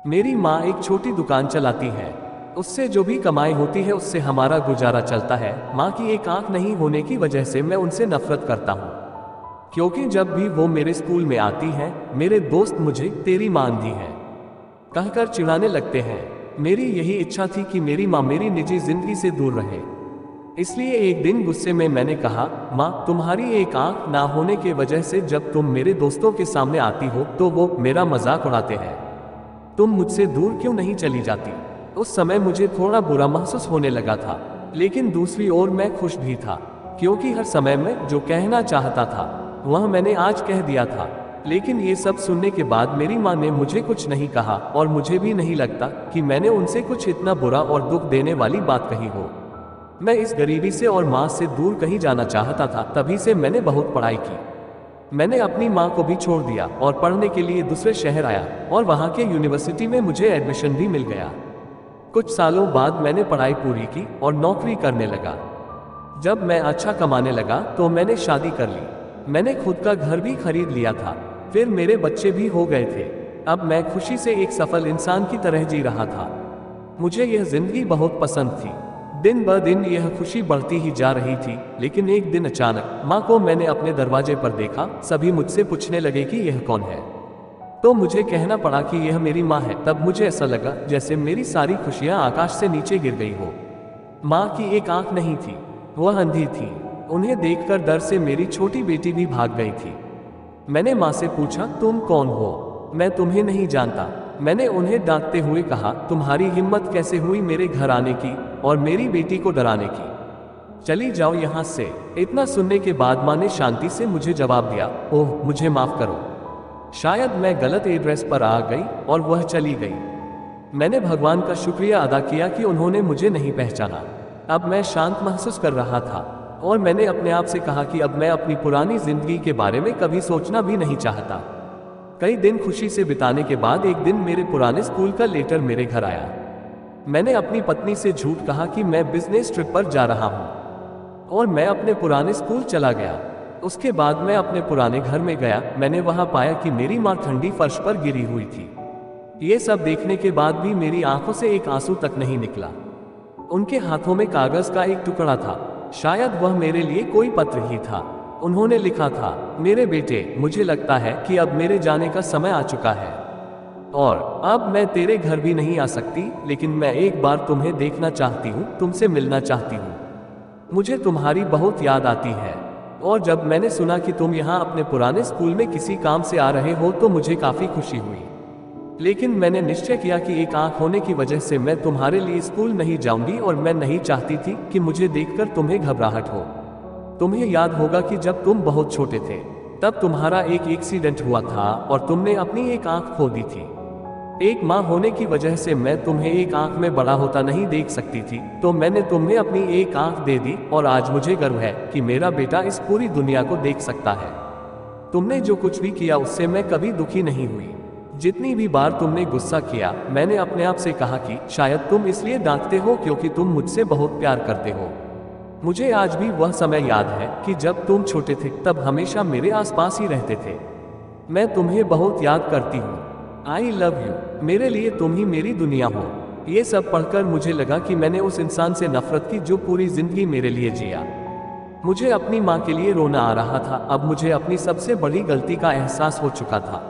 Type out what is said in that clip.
मेरी माँ एक छोटी दुकान चलाती है। उससे जो भी कमाई होती है उससे हमारा गुजारा चलता है। माँ की एक आंख नहीं होने की वजह से मैं उनसे नफरत करता हूँ, क्योंकि जब भी वो मेरे स्कूल में आती है मेरे दोस्त मुझे तेरी माँ अंधी है कहकर चिढ़ाने लगते हैं। मेरी यही इच्छा थी कि मेरी माँ मेरी निजी जिंदगी से दूर रहे। इसलिए एक दिन गुस्से में मैंने कहा, माँ तुम्हारी एक आंख ना होने की वजह से जब तुम मेरे दोस्तों के सामने आती हो तो वो मेरा मजाक उड़ाते हैं। तुम मुझसे दूर क्यों नहीं चली जाती? उस समय मुझे थोड़ा बुरा महसूस होने लगा था, लेकिन दूसरी ओर मैं खुश भी था, क्योंकि हर समय मैं जो कहना चाहता था वह मैंने आज कह दिया था। लेकिन ये सब सुनने के बाद मेरी माँ ने मुझे कुछ नहीं कहा और मुझे भी नहीं लगता कि मैंने उनसे कुछ इतना बुरा और दुख देने वाली बात कही हो। मैं इस गरीबी से और माँ से दूर कहीं जाना चाहता था, तभी से मैंने बहुत पढ़ाई की। मैंने अपनी माँ को भी छोड़ दिया और पढ़ने के लिए दूसरे शहर आया और वहाँ के यूनिवर्सिटी में मुझे एडमिशन भी मिल गया। कुछ सालों बाद मैंने पढ़ाई पूरी की और नौकरी करने लगा। जब मैं अच्छा कमाने लगा तो मैंने शादी कर ली। मैंने खुद का घर भी खरीद लिया था, फिर मेरे बच्चे भी हो गए थे। अब मैं खुशी से एक सफल इंसान की तरह जी रहा था। मुझे यह जिंदगी बहुत पसंद थी। दिन ब दिन यह खुशी बढ़ती ही जा रही थी, लेकिन एक दिन अचानक माँ को मैंने अपने दरवाजे पर देखा। सभी मुझसे पूछने लगे कि यह कौन है, तो मुझे कहना पड़ा कि यह मेरी माँ है। तब मुझे ऐसा लगा जैसे मेरी सारी खुशियाँ आकाश से नीचे गिर गई हो। माँ की एक आंख नहीं थी, वह अंधी थी। उन्हें देखकर डर से मेरी छोटी बेटी भी भाग गई थी। मैंने माँ से पूछा, तुम कौन हो? मैं तुम्हें नहीं जानता। मैंने उन्हें डांटते हुए कहा, तुम्हारी हिम्मत कैसे हुई मेरे घर आने की और मेरी बेटी को डराने की? चली जाओ यहाँ से। इतना सुनने के बाद माँ ने शांति से मुझे जवाब दिया, ओह मुझे माफ करो, शायद मैं गलत एड्रेस पर आ गई, और वह चली गई। मैंने भगवान का शुक्रिया अदा किया कि उन्होंने मुझे नहीं पहचाना। अब मैं शांत महसूस कर रहा था और मैंने अपने आप से कहा कि अब मैं अपनी पुरानी जिंदगी के बारे में कभी सोचना भी नहीं चाहता। कई दिन खुशी से बिताने के बाद एक दिन मेरे पुराने स्कूल का लेटर मेरे घर आया। मैंने अपनी पत्नी से झूठ कहा कि मैं बिजनेस ट्रिप पर जा रहा हूँ और मैं अपने पुराने स्कूल चला गया। उसके बाद मैं अपने पुराने घर में गया। मैंने वहां पाया कि मेरी माँ ठंडी फर्श पर गिरी हुई थी। ये सब देखने के बाद भी मेरी आंखों से एक आंसू तक नहीं निकला। उनके हाथों में कागज का एक टुकड़ा था, शायद वह मेरे लिए कोई पत्र ही था। उन्होंने लिखा था, मेरे बेटे, मुझे लगता है कि अब मेरे जाने का समय आ चुका है और अब मैं तेरे घर भी नहीं आ सकती, लेकिन मैं एक बार तुम्हें देखना चाहती हूँ, तुमसे मिलना चाहती हूँ। मुझे तुम्हारी बहुत याद आती है और जब मैंने सुना कि तुम यहाँ अपने पुराने स्कूल में किसी काम से आ रहे हो तो मुझे काफी खुशी हुई। लेकिन मैंने निश्चय किया कि एक आंख होने की वजह से मैं तुम्हारे लिए स्कूल नहीं जाऊंगी और मैं नहीं चाहती थी कि मुझे देखकर तुम्हें घबराहट हो। तुम्हें याद होगा कि जब तुम बहुत छोटे थे तब तुम्हारा एक एक्सीडेंट हुआ था और तुमने अपनी एक आंख खो दी थी। एक माँ होने की वजह से मैं तुम्हें एक आंख में बड़ा होता नहीं देख सकती थी, तो मैंने तुम्हें अपनी एक आंख दे दी और आज मुझे गर्व है कि मेरा बेटा इस पूरी दुनिया को देख सकता है। तुमने जो कुछ भी किया उससे मैं कभी दुखी नहीं हुई। जितनी भी बार तुमने गुस्सा किया मैंने अपने आप से कहा कि शायद तुम इसलिए डांटते हो क्योंकि तुम मुझसे बहुत प्यार करते हो। मुझे आज भी वह समय याद है कि जब तुम छोटे थे तब हमेशा मेरे आसपास ही रहते थे। मैं तुम्हें बहुत याद करती हूँ। I love you. मेरे लिए तुम ही मेरी दुनिया हो। ये सब पढ़कर मुझे लगा कि मैंने उस इंसान से नफरत की जो पूरी जिंदगी मेरे लिए जिया। मुझे अपनी माँ के लिए रोना आ रहा था। अब मुझे अपनी सबसे बड़ी गलती का एहसास हो चुका था।